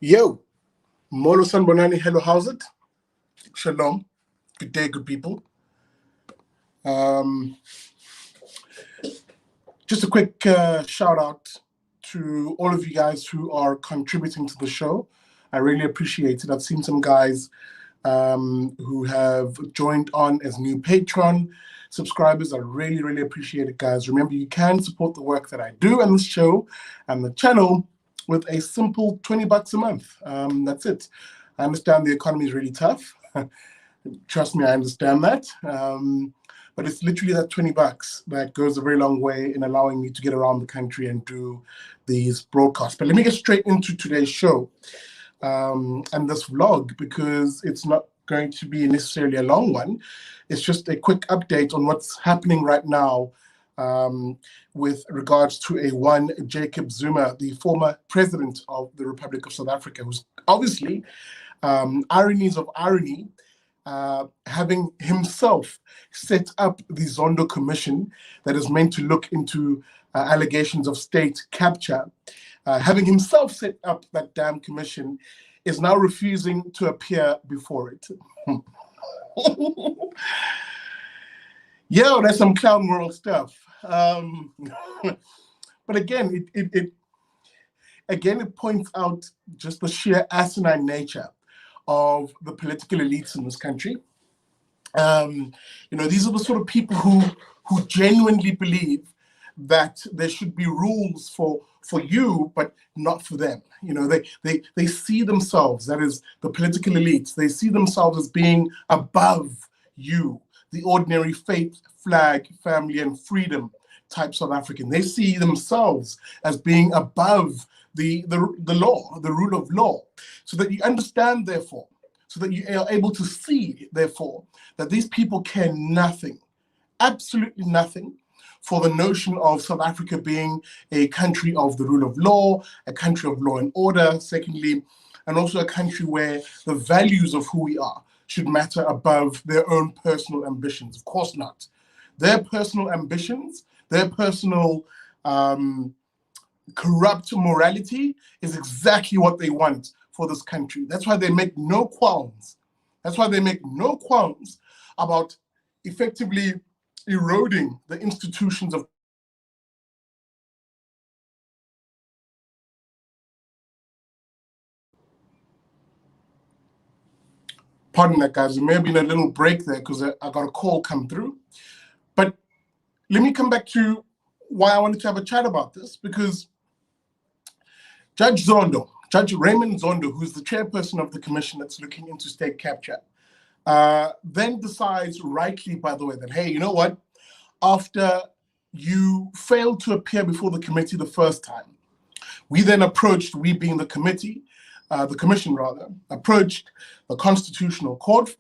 Yo, Molo Sanbonani, hello, how's it? Shalom. Good day, good people. Um, just a quick shout out to all of you guys who are contributing to the show. I really appreciate it. I've seen some guys who have joined on as new Patreon subscribers. I really, really appreciate it, guys. Remember, you can support the work that I do on this show and the channel with a simple $20 a month. That's it. I understand the economy is really tough. Trust me, I understand that. But it's literally that $20 that goes a very long way in allowing me to get around the country and do these broadcasts. But let me get straight into today's show and this vlog, because it's not going to be necessarily a long one. It's just a quick update on what's happening right now with regards to one Jacob Zuma, the former president of the Republic of South Africa, who's obviously, ironies of irony, having himself set up the Zondo Commission that is meant to look into allegations of state capture. Having himself set up that damn commission, is now refusing to appear before it. Yo, that's some clown world stuff. But again, it points out just the sheer asinine nature of the political elites in this country. These are the sort of people who genuinely believe that there should be rules for you, but not for them. They see themselves, that is the political elites, they see themselves as being above you, the ordinary faith, flag, family, and freedom type South African. They see themselves as being above the law, the rule of law, so that you understand, therefore, so that you are able to see, therefore, that these people care nothing, absolutely nothing, for the notion of South Africa being a country of the rule of law, a country of law and order, secondly, and also a country where the values of who we are should matter above their own personal ambitions. Of course not. Their personal ambitions, their personal corrupt morality is exactly what they want for this country. That's why they make no qualms. That's why they make no qualms about effectively eroding the institutions of pardon that, guys. There may have been a little break there because I got a call come through. But let me come back to why I wanted to have a chat about this, because Judge Raymond Zondo, who's the chairperson of the commission that's looking into state capture, then decides, rightly, by the way, that, hey, you know what? After you failed to appear before the committee the first time, we then approached, we being the committee, the commission rather, approached the Constitutional Court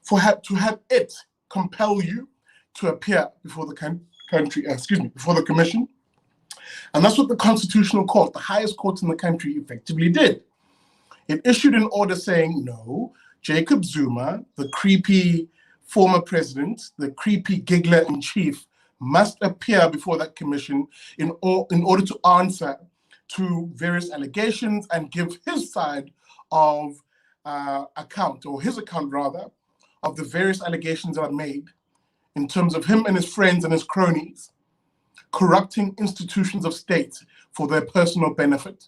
to have it compel you to appear before the before the commission. And that's what the Constitutional Court, the highest court in the country, effectively did. It issued an order saying, no, Jacob Zuma, the creepy former president, the creepy giggler in chief, must appear before that commission in order to answer to various allegations and give his side of account, or his account rather, of the various allegations that are made in terms of him and his friends and his cronies corrupting institutions of state for their personal benefit.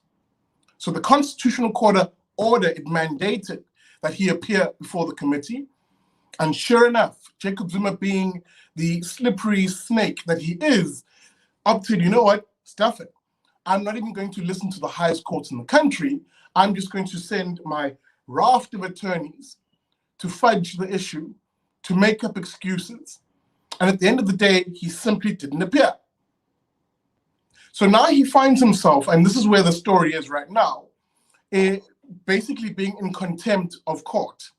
So the Constitutional Court order, it mandated that he appear before the committee. And sure enough, Jacob Zuma, being the slippery snake that he is, opted, you know what, stuff it. I'm not even going to listen to the highest courts in the country. I'm just going to send my raft of attorneys to fudge the issue, to make up excuses. And at the end of the day, he simply didn't appear. So now he finds himself, and this is where the story is right now, basically being in contempt of court.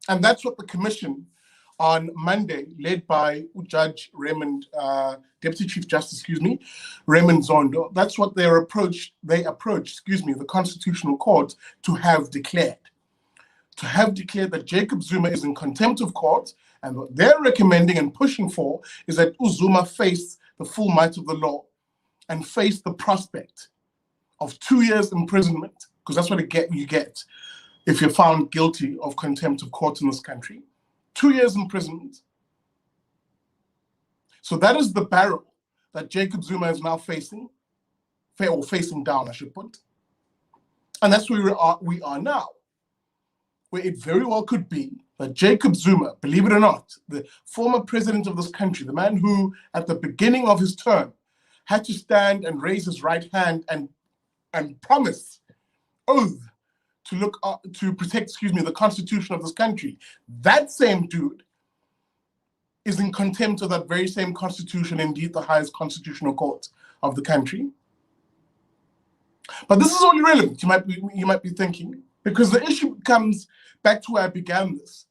And that's what the commission on Monday, led by Judge Raymond, Deputy Chief Justice, Raymond Zondo, that's what they approached, the Constitutional Court to have declared. To have declared that Jacob Zuma is in contempt of court, and what they're recommending and pushing for is that Zuma face the full might of the law and face the prospect of 2 years imprisonment, because that's what you get if you're found guilty of contempt of court in this country. 2 years imprisonment. So that is the barrel that Jacob Zuma is now facing down, I should put. And that's where we are now, where it very well could be that Jacob Zuma, believe it or not, the former president of this country, the man who at the beginning of his term had to stand and raise his right hand and promise, oath, to protect, the Constitution of this country. That same dude is in contempt of that very same Constitution, indeed the highest constitutional court of the country. But this is all irrelevant, you might be thinking, because the issue comes back to where I began this,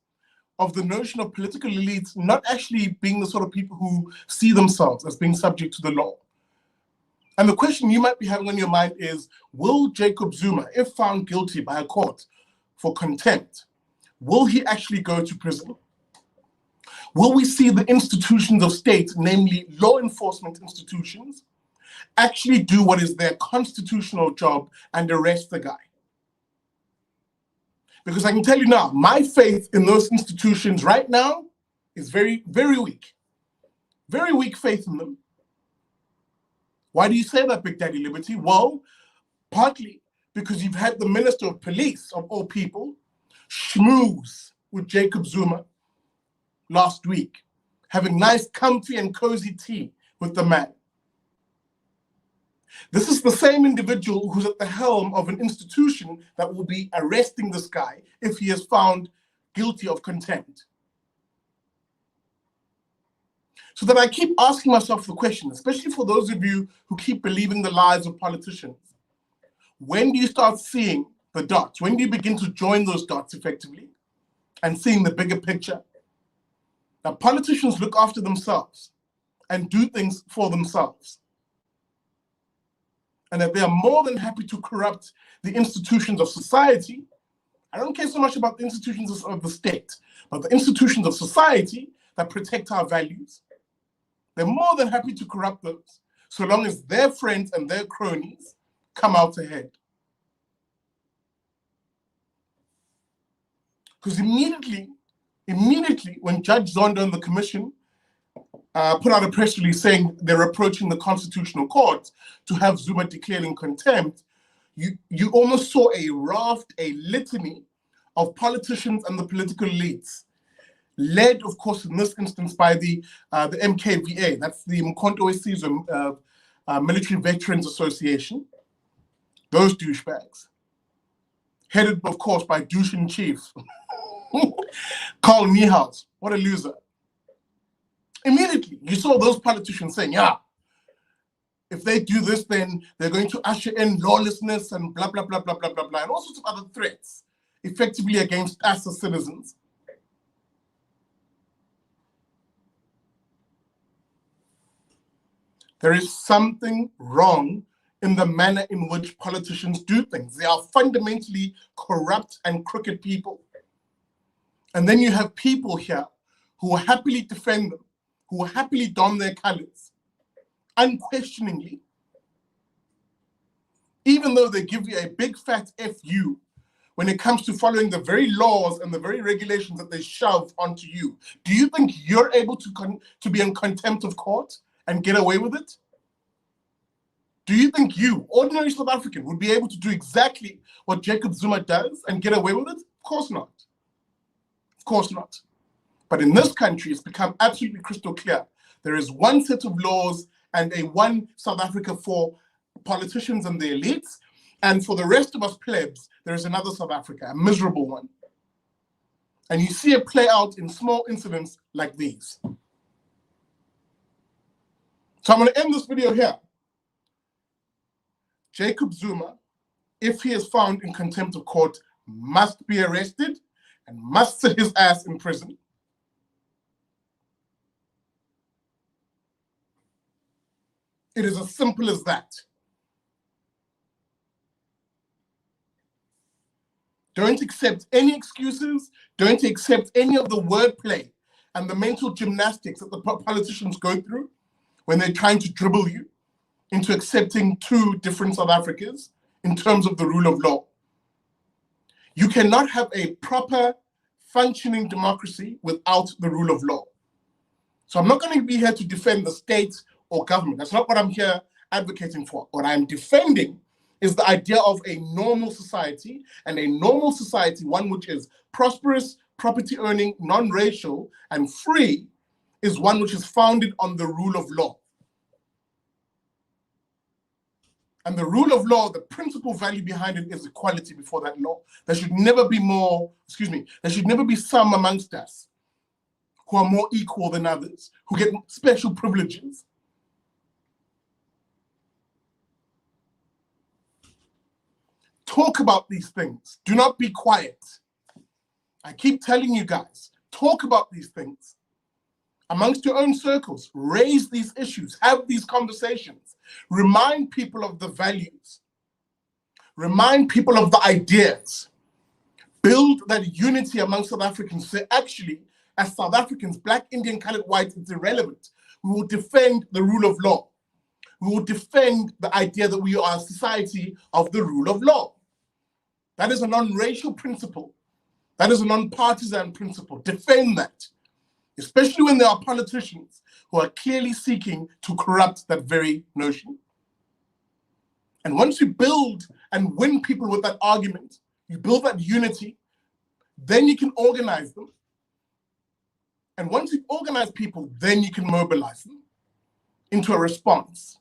of the notion of political elites not actually being the sort of people who see themselves as being subject to the law. And the question you might be having on your mind is, will Jacob Zuma, if found guilty by a court for contempt, will he actually go to prison? Will we see the institutions of state, namely law enforcement institutions, actually do what is their constitutional job and arrest the guy? Because I can tell you now, my faith in those institutions right now is very, very weak. Very weak faith in them. Why do you say that, Big Daddy Liberty? Well, partly because you've had the Minister of Police, of all people, schmooze with Jacob Zuma last week, having nice, comfy and cozy tea with the man. This is the same individual who's at the helm of an institution that will be arresting this guy if he is found guilty of contempt. So that I keep asking myself the question, especially for those of you who keep believing the lies of politicians, when do you start seeing the dots? When do you begin to join those dots effectively and seeing the bigger picture? Now, politicians look after themselves and do things for themselves. And that they are more than happy to corrupt the institutions of society. I don't care so much about the institutions of the state, but the institutions of society that protect our values. They're more than happy to corrupt those, so long as their friends and their cronies come out ahead. Because immediately when Judge Zondo and the Commission put out a press release saying they're approaching the Constitutional Court to have Zuma declared in contempt, you almost saw a raft, a litany of politicians and the political elites, led, of course, in this instance by the MKVA, that's the Mkhonto weSizwe Military Veterans Association, those douchebags, headed, of course, by douche-in-chief, Carl Niehaus. What a loser. Immediately, you saw those politicians saying, yeah, if they do this, then they're going to usher in lawlessness and blah, blah, blah, blah, blah, blah, blah, and all sorts of other threats, effectively against us as citizens. There is something wrong in the manner in which politicians do things. They are fundamentally corrupt and crooked people. And then you have people here who will happily defend them, who will happily don their colors, unquestioningly, even though they give you a big fat FU when it comes to following the very laws and the very regulations that they shove onto you. Do you think you're able to be in contempt of court and get away with it? Do you think you, ordinary South African, would be able to do exactly what Jacob Zuma does and get away with it? Of course not. Of course not. But in this country, it's become absolutely crystal clear. There is one set of laws and a one South Africa for politicians and the elites. And for the rest of us plebs, there is another South Africa, a miserable one. And you see it play out in small incidents like these. So I'm going to end this video here. Jacob Zuma, if he is found in contempt of court, must be arrested and must sit his ass in prison. It is as simple as that. Don't accept any excuses. Don't accept any of the wordplay and the mental gymnastics that the politicians go through when they're trying to dribble you into accepting two different South Africas in terms of the rule of law. You cannot have a proper functioning democracy without the rule of law. So I'm not going to be here to defend the state or government. That's not what I'm here advocating for. What I'm defending is the idea of a normal society, and a normal society, one which is prosperous, property earning, non-racial, and free, is one which is founded on the rule of law. And the rule of law, the principal value behind it is equality before that law. There should never be there should never be some amongst us who are more equal than others, who get special privileges. Talk about these things. Do not be quiet. I keep telling you guys, talk about these things. Amongst your own circles, raise these issues, have these conversations, remind people of the values, remind people of the ideas, build that unity amongst South Africans. Say, actually, as South Africans, Black, Indian, colored, white, it's irrelevant. We will defend the rule of law. We will defend the idea that we are a society of the rule of law. That is a non-racial principle. That is a non-partisan principle. Defend that, especially when there are politicians who are clearly seeking to corrupt that very notion. And once you build and win people with that argument, you build that unity, then you can organize them. And once you organize people, then you can mobilize them into a response.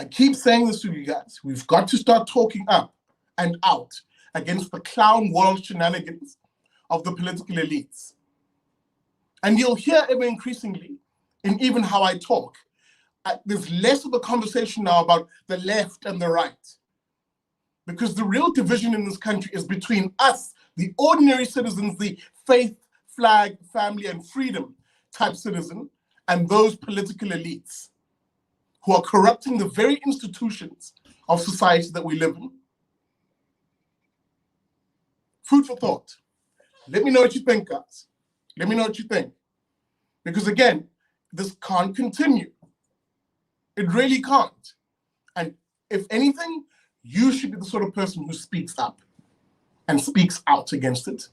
I keep saying this to you guys. We've got to start talking up and out against the clown world shenanigans of the political elites. And you'll hear ever increasingly in even how I talk, there's less of a conversation now about the left and the right. Because the real division in this country is between us, the ordinary citizens, the faith, flag, family, and freedom type citizen, and those political elites who are corrupting the very institutions of society that we live in. Food for thought. Let me know what you think, guys. Let me know what you think. Because again, this can't continue. It really can't. And if anything, you should be the sort of person who speaks up and speaks out against it.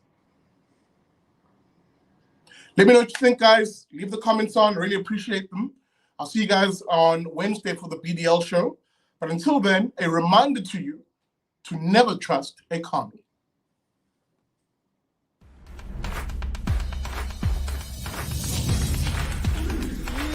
Let me know what you think, guys. Leave the comments on. I really appreciate them. I'll see you guys on Wednesday for the BDL show. But until then, a reminder to you to never trust a commie.